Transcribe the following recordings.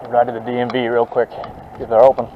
Drive to the DMV real quick, see if they're open.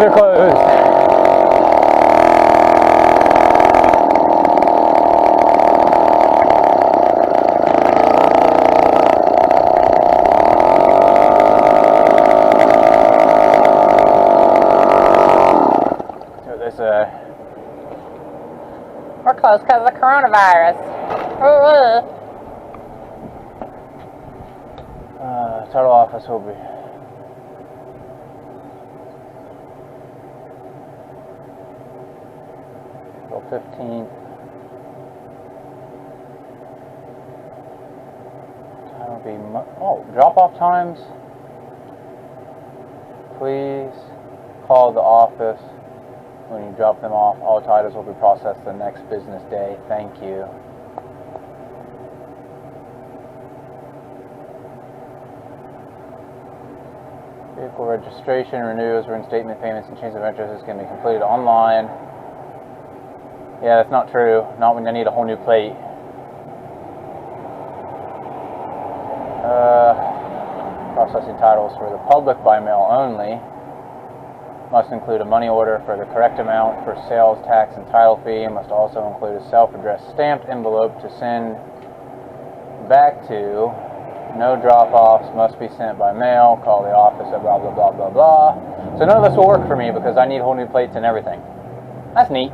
They're closed. We're closed because of the coronavirus. Title office will be. April 15th. Time will be. Drop off times. Please call the office when you drop them off. All titles will be processed the next business day. Thank you. Vehicle registration, renewals, reinstatement payments, and change of interest can be completed online. Yeah, that's not true. Not when you need a whole new plate. Processing titles for the public by mail only. Must include a money order for the correct amount for sales tax and title fee, and must also include a self-addressed stamped envelope to send back to. No drop-offs must be sent by mail. Call the office at blah, blah, blah, blah, blah. So none of this will work for me because I need whole new plates and everything. That's neat.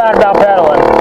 excited about pedaling.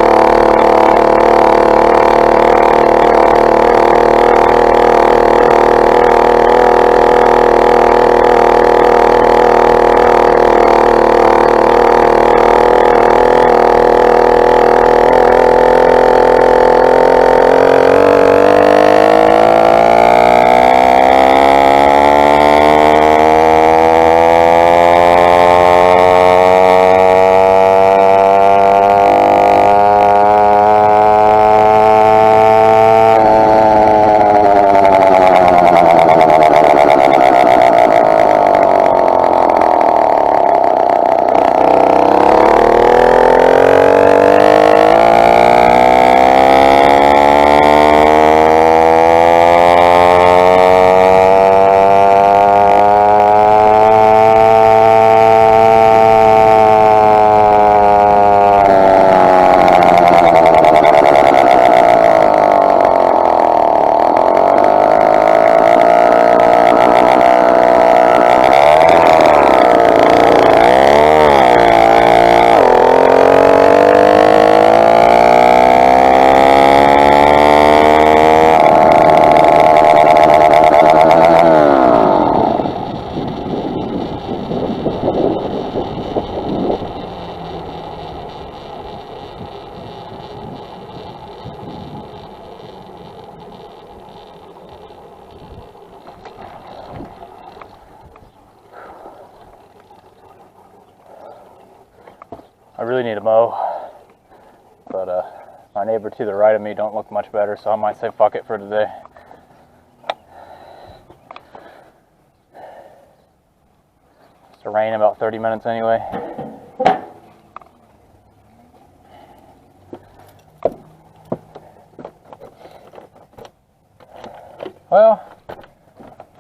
I really need a mow, but my neighbor to the right of me don't look much better, so I might say fuck it for today. It's to rain in about 30 minutes anyway. Well,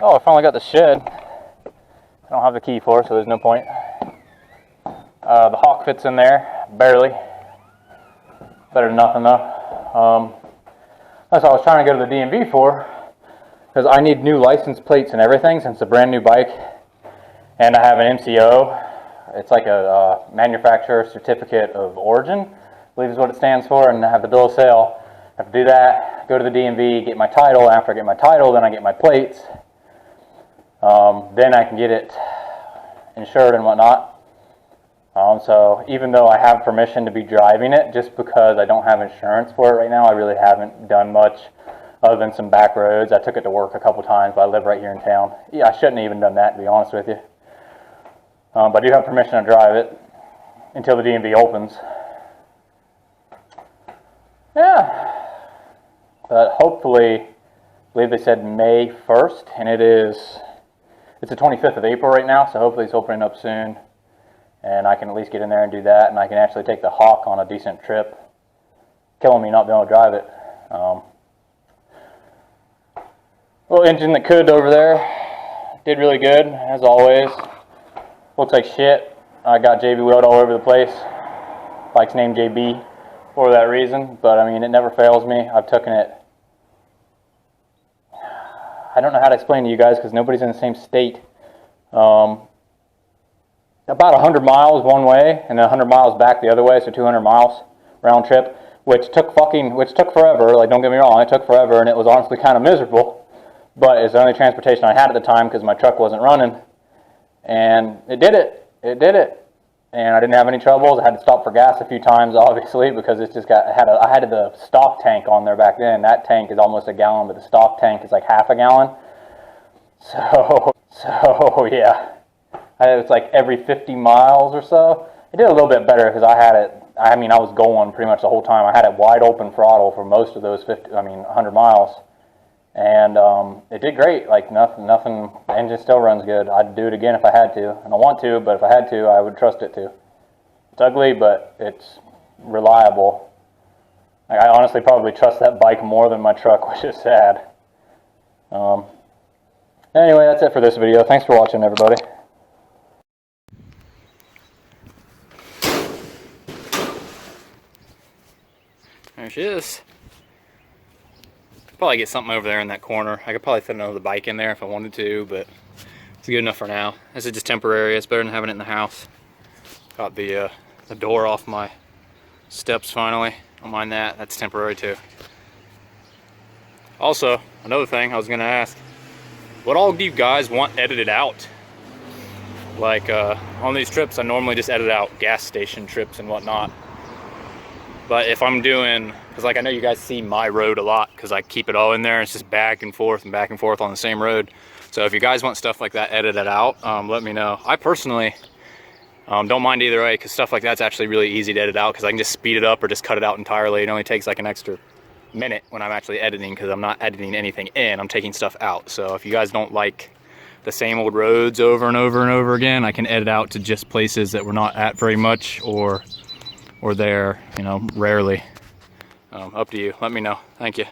oh, I finally got the shed. I don't have the key for it, so there's no point. The Hawk fits in there, barely. Better than nothing though. That's what I was trying to go to the DMV for, because I need new license plates and everything since it's a brand new bike, and I have an MCO. It's like a manufacturer certificate of origin, I believe is what it stands for, and I have the bill of sale. I have to do that, go to the DMV, get my title. After I get my title, then I get my plates. Then I can get it insured and whatnot. So even though I have permission to be driving it, just because I don't have insurance for it right now, I really haven't done much other than some back roads. I took it to work a couple times, but I live right here in town. Yeah, I shouldn't have even done that, to be honest with you. But I do have permission to drive it until the DMV opens. Yeah. But hopefully, I believe they said May 1st, and it's the 25th of April right now, so hopefully it's opening up soon. And I can at least get in there and do that, and I can actually take the Hawk on a decent trip. Killing me not being able to drive it. Little engine that could over there. Did really good, as always. Looks like shit. I got JB wheeled all over the place. Bike's named JB for that reason, but I mean, it never fails me. I've taken it. I don't know how to explain to you guys because nobody's in the same state. About 100 miles one way and then 100 miles back the other way, so 200 miles round trip, which took forever. Like, don't get me wrong, it took forever, and it was honestly kind of miserable, but it's the only transportation I had at the time because my truck wasn't running, and it did it, and I didn't have any troubles. I had to stop for gas a few times, obviously, because it's just I had the stock tank on there back then. That tank is almost a gallon, but the stock tank is like half a gallon, so yeah. It's like every 50 miles or so. It did a little bit better because I was going pretty much the whole time. I had it wide open throttle for most of those 100 miles. And it did great. Like nothing, the engine still runs good. I'd do it again if I had to. And I want to, but if I had to, I would trust it to. It's ugly, but it's reliable. I honestly probably trust that bike more than my truck, which is sad. Anyway, that's it for this video. Thanks for watching, everybody. There she is. Probably get something over there in that corner. I could probably fit another bike in there if I wanted to, but it's good enough for now. This is just temporary. It's better than having it in the house. Got the door off my Steps finally. Don't mind that. That's temporary too. Also, another thing I was gonna ask, what all do you guys want edited out? Like on these trips, I normally just edit out gas station trips and whatnot. But if I'm doing, because like I know you guys see my road a lot because I keep it all in there. It's just back and forth on the same road. So if you guys want stuff like that edited out, let me know. I personally don't mind either way, because stuff like that's actually really easy to edit out because I can just speed it up or just cut it out entirely. It only takes like an extra minute when I'm actually editing, because I'm not editing anything in, I'm taking stuff out. So if you guys don't like the same old roads over and over and over again, I can edit out to just places that we're not at very much, or there, you know, rarely. Up to you. Let me know. Thank you.